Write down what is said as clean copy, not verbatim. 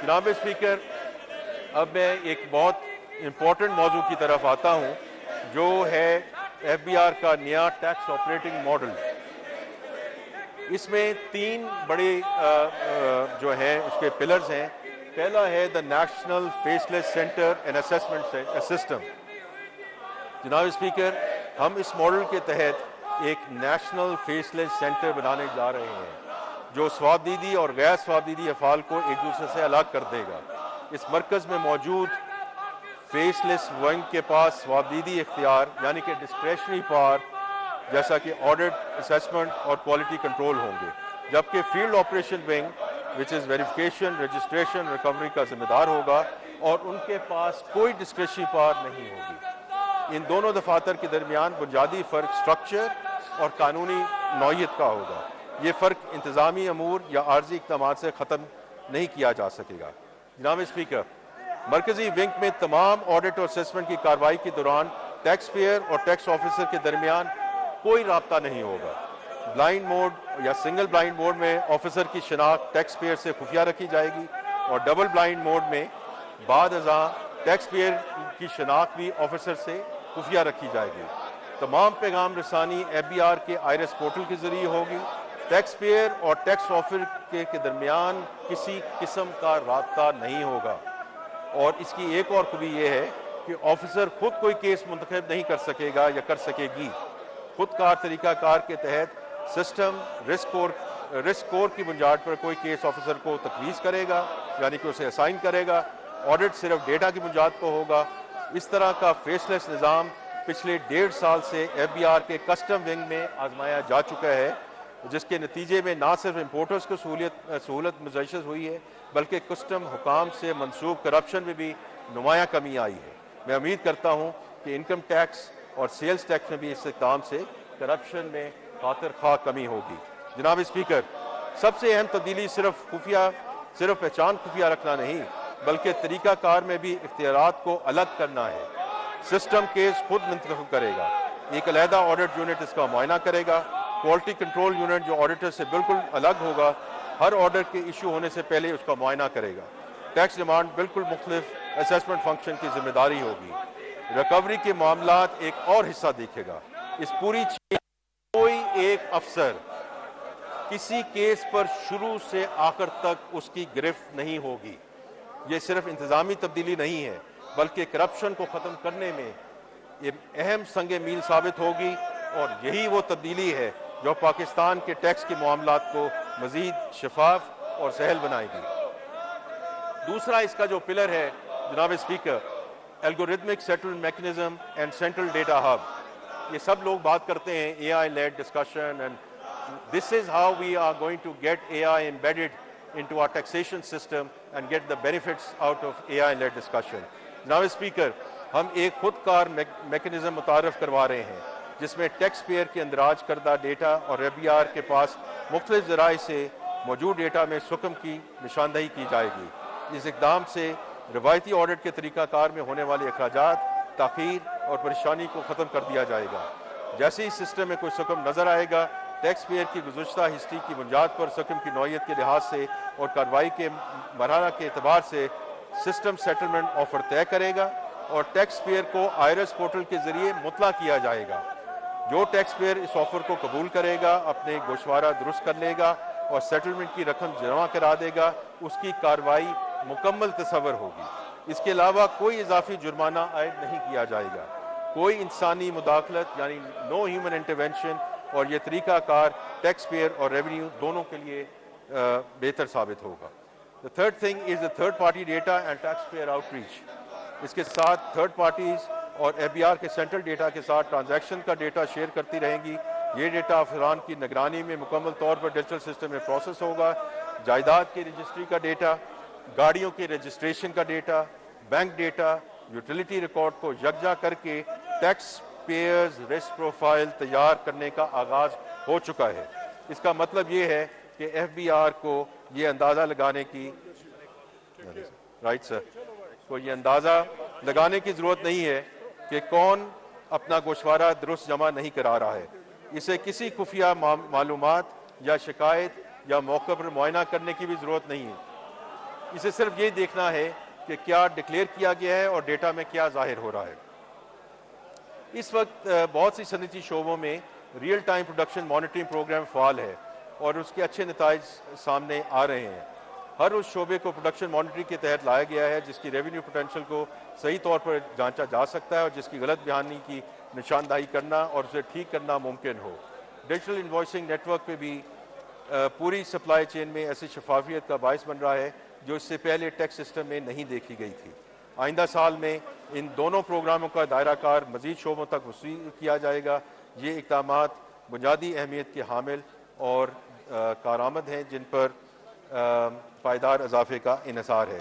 جناب اسپیکر، اب میں ایک بہت امپورٹنٹ موضوع کی طرف آتا ہوں جو ہے ایف بی آر کا نیا ٹیکس آپریٹنگ ماڈل۔ اس میں تین بڑے جو ہیں اس کے پلرز ہیں۔ پہلا ہے the national faceless centre and assessment system. جناب اسپیکر، ہم اس ماڈل کے تحت ایک نیشنل فیس لیس سینٹر بنانے جا رہے ہیں جو صوابدیدی اور غیر صوابدیدی افعال کو ایک دوسرے سے الگ کر دے گا۔ اس مرکز میں موجود فیس لیس ونگ کے پاس صوابدیدی اختیار یعنی کہ ڈسکریشنری پاور جیسا کہ آڈٹ، اسیسمنٹ اور کوالٹی کنٹرول ہوں گے، جبکہ فیلڈ آپریشن ونگ وچ از ویریفیکیشن، رجسٹریشن، ریکوری کا ذمہ دار ہوگا اور ان کے پاس کوئی ڈسکریشنری پاور نہیں ہوگی۔ ان دونوں دفاتر کے درمیان بنیادی فرق سٹرکچر اور قانونی نوعیت کا ہوگا۔ یہ فرق انتظامی امور یا عارضی اقدامات سے ختم نہیں کیا جا سکے گا۔ جناب اسپیکر، مرکزی ونگ میں تمام آڈٹ اور اسیسمنٹ کی کارروائی کے دوران ٹیکس پیئر اور ٹیکس آفیسر کے درمیان کوئی رابطہ نہیں ہوگا۔ بلائنڈ موڈ یا سنگل بلائنڈ موڈ میں آفیسر کی شناخت ٹیکس پیئر سے خفیہ رکھی جائے گی اور ڈبل بلائنڈ موڈ میں بعد ازاں ٹیکس پیئر کی شناخت بھی آفیسر سے خفیہ رکھی جائے گی۔ تمام پیغام رسانی ایف بی آر کے آئرس پورٹل کے ذریعے ہوگی۔ ٹیکس پیئر اور ٹیکس آفیسر کے درمیان کسی قسم کا رابطہ نہیں ہوگا، اور اس کی ایک اور خوبی یہ ہے کہ آفیسر خود کوئی کیس منتخب نہیں کر سکے گا یا کر سکے گی۔ خود کار طریقہ کار کے تحت سسٹم رسک اسکور کی بنیاد پر کوئی کیس آفیسر کو تجویز کرے گا یعنی کہ اسے اسائن کرے گا۔ آڈٹ صرف ڈیٹا کی بنیاد پر ہوگا۔ اس طرح کا فیس لیس نظام پچھلے 1.5 سال سے ایف بی آر کے کسٹم ونگ میں آزمایا جا چکا ہے، جس کے نتیجے میں نہ صرف امپورٹرز کو سہولت مزید ہوئی ہے بلکہ کسٹم حکام سے منسوب کرپشن میں بھی نمایاں کمی آئی ہے۔ میں امید کرتا ہوں کہ انکم ٹیکس اور سیلز ٹیکس میں بھی اس اقدام سے کرپشن میں خاطر خواہ کمی ہوگی۔ جناب اسپیکر، سب سے اہم تبدیلی صرف پہچان خفیہ رکھنا نہیں بلکہ طریقہ کار میں بھی اختیارات کو الگ کرنا ہے۔ سسٹم کیس خود منتخب کرے گا، ایک علیحدہ آڈٹ یونٹ اس کا معائنہ کرے گا۔ کوالٹی کنٹرول یونٹ جو آڈیٹر سے بالکل الگ ہوگا ہر آرڈر کے ایشو ہونے سے پہلے اس کا معائنہ کرے گا۔ ٹیکس ڈیمانڈ بالکل مختلف اسیسمنٹ فنکشن کی ذمہ داری ہوگی۔ ریکوری کے معاملات ایک اور حصہ دیکھے گا۔ اس پوری چیز کوئی ایک افسر کسی کیس پر شروع سے آخر تک اس کی گرفت نہیں ہوگی۔ یہ صرف انتظامی تبدیلی نہیں ہے بلکہ کرپشن کو ختم کرنے میں یہ اہم سنگ میل ثابت ہوگی، اور یہی وہ تبدیلی ہے جو پاکستان کے ٹیکس کے معاملات کو مزید شفاف اور سہل بنائے گی۔ دوسرا اس کا جو پلر ہے جناب speaker, algorithmic settlement mechanism and central data hub. یہ سب لوگ بات کرتے ہیں A I led discussion, and this is how we are going to get A I embedded into our taxation system and get the benefits out of A I led discussion. جناب speaker, ہم ایک خود کار mechanism متعارف کروا رہے ہیں جس میں ٹیکس پیئر کے اندراج کردہ ڈیٹا اور ایف بی آر کے پاس مختلف ذرائع سے موجود ڈیٹا میں سکم کی نشاندہی کی جائے گی۔ اس اقدام سے روایتی آڈٹ کے طریقہ کار میں ہونے والے اخراجات، تاخیر اور پریشانی کو ختم کر دیا جائے گا۔ جیسے ہی سسٹم میں کوئی سکم نظر آئے گا، ٹیکس پیئر کی گزشتہ ہسٹری کی بنیاد پر سکم کی نوعیت کے لحاظ سے اور کارروائی کے مرحلہ کے اعتبار سے سسٹم سیٹلمنٹ آفر طے کرے گا اور ٹیکس پیئر کو آئرس پورٹل کے ذریعے مطلع کیا جائے گا۔ جو ٹیکس پیئر اس آفر کو قبول کرے گا، اپنے گوشوارہ درست کر لے گا اور سیٹلمنٹ کی رقم جمع کرا دے گا، اس کی کارروائی مکمل تصور ہوگی۔ اس کے علاوہ کوئی اضافی جرمانہ عائد نہیں کیا جائے گا۔ کوئی انسانی مداخلت یعنی نو ہیومن انٹرونشن، اور یہ طریقہ کار ٹیکس پیئر اور ریونیو دونوں کے لیے بہتر ثابت ہوگا۔ The third thing is the third party data and taxpayer outreach۔ اس کے ساتھ تھرڈ پارٹیز اور ایف بی آر کے سینٹرل ڈیٹا کے ساتھ ٹرانزیکشن کا ڈیٹا شیئر کرتی رہیں گی۔ یہ ڈیٹا افسران کی نگرانی میں مکمل طور پر ڈیجیٹل سسٹم میں پروسیس ہوگا۔ جائیداد کی رجسٹری کا ڈیٹا، گاڑیوں کے رجسٹریشن کا data, bank data, utility record کو یکجا کر کے ٹیکس پیئرز رسک پروفائل تیار کرنے کا آغاز ہو چکا ہے۔ اس کا مطلب یہ ہے کہ ایف بی آر کو یہ اندازہ لگانے کی ضرورت نہیں ہے کہ کون اپنا گوشوارہ درست جمع نہیں کرا رہا ہے۔ اسے کسی خفیہ معلومات یا شکایت یا موقع پر معائنہ کرنے کی بھی ضرورت نہیں ہے۔ اسے صرف یہ دیکھنا ہے کہ کیا ڈکلیئر کیا گیا ہے اور ڈیٹا میں کیا ظاہر ہو رہا ہے۔ اس وقت بہت سی صنعتی شعبوں میں real time production monitoring program فعال ہے اور اس کے اچھے نتائج سامنے آ رہے ہیں۔ ہر اس شعبے کو پروڈکشن مانیٹرنگ کے تحت لایا گیا ہے جس کی ریونیو پوٹینشیل کو صحیح طور پر جانچا جا سکتا ہے اور جس کی غلط بیانی کی نشاندہی کرنا اور اسے ٹھیک کرنا ممکن ہو۔ ڈیجیٹل انوائسنگ نیٹ ورک پہ بھی پوری سپلائی چین میں ایسی شفافیت کا باعث بن رہا ہے جو اس سے پہلے ٹیکس سسٹم میں نہیں دیکھی گئی تھی۔ آئندہ سال میں ان دونوں پروگراموں کا دائرہ کار مزید شعبوں تک وسیع کیا جائے گا۔ یہ اقدامات بنیادی اہمیت کے حامل اور کارآمد ہیں جن پر پائیدار اضافے کا انحصار ہے۔